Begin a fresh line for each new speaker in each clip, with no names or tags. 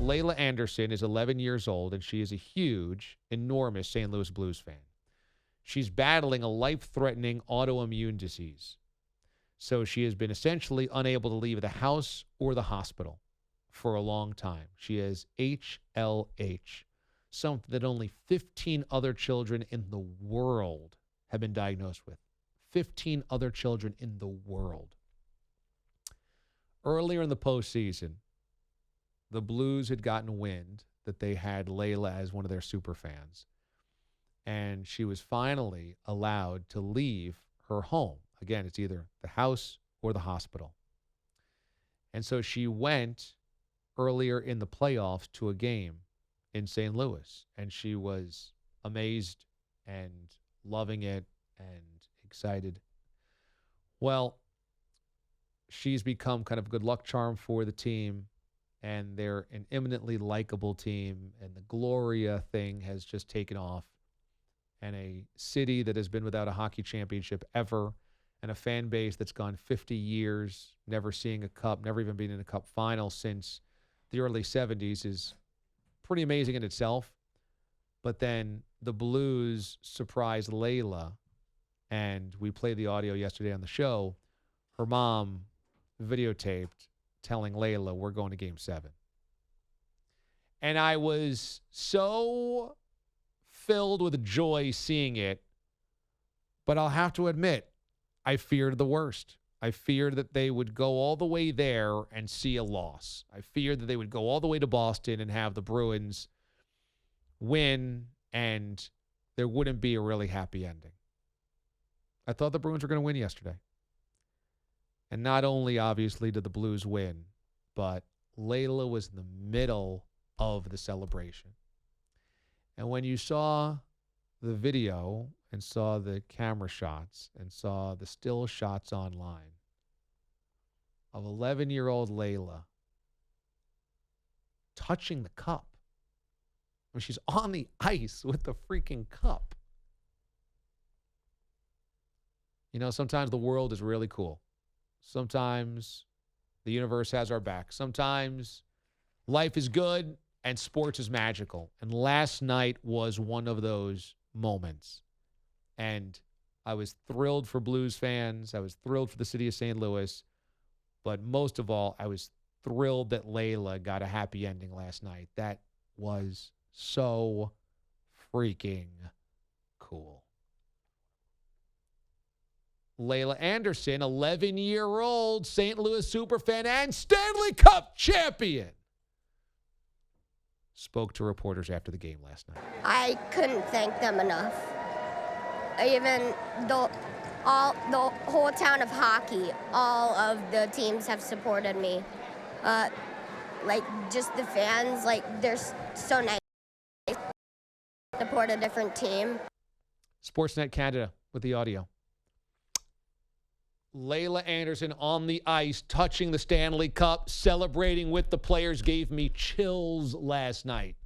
Laila Anderson is 11 years old, and she is a huge, enormous St. Louis Blues fan. She's battling a life-threatening autoimmune disease. So she has been essentially unable to leave the house or the hospital for a long time. She has HLH, something that only 15 other children in the world have been diagnosed with. 15 other children in the world. Earlier in the postseason, the Blues had gotten wind that they had Laila as one of their super fans. And she was finally allowed to leave her home. Again, it's either the house or the hospital. And so she went earlier in the playoffs to a game in St. Louis. And she was amazed and loving it and excited. Well, she's become kind of a good luck charm for the team. And they're an eminently likable team. And the Gloria thing has just taken off. And a city that has been without a hockey championship ever, and a fan base that's gone 50 years, never seeing a cup, never even been in a cup final since the early 70s is pretty amazing in itself. But then the Blues surprised Laila, and we played the audio yesterday on the show. Her mom videotaped telling Laila, we're going to Game 7. And I was so filled with joy seeing it, but I'll have to admit, I feared the worst. I feared that they would go all the way there and see a loss. I feared that they would go all the way to Boston and have the Bruins win, and there wouldn't be a really happy ending. I thought the Bruins were going to win yesterday. And not only, obviously, did the Blues win, but Laila was in the middle of the celebration. And when you saw the video and saw the camera shots and saw the still shots online of 11-year-old Laila touching the cup, I mean, she's on the ice with the freaking cup. You know, sometimes the world is really cool. Sometimes the universe has our back. Sometimes life is good and sports is magical. And last night was one of those moments. And I was thrilled for Blues fans. I was thrilled for the city of St. Louis. But most of all, I was thrilled that Laila got a happy ending last night. That was so freaking cool. Laila Anderson, 11-year-old St. Louis superfan and Stanley Cup champion, spoke to reporters after the game last night.
I couldn't thank them enough. Even the whole town of hockey, all of the teams have supported me. Just the fans, they're so nice. Support a different team.
Sportsnet Canada with the audio. Laila Anderson on the ice, touching the Stanley Cup, celebrating with the players, gave me chills last night.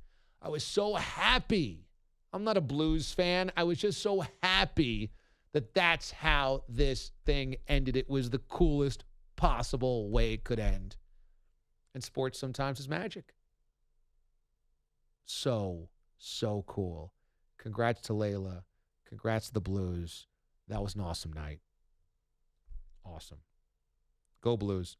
I was so happy. I'm not a Blues fan. I was just so happy that that's how this thing ended. It was the coolest possible way it could end. And sports sometimes is magic. So cool. Congrats to Laila. Congrats to the Blues. That was an awesome night. Awesome. Go Blues.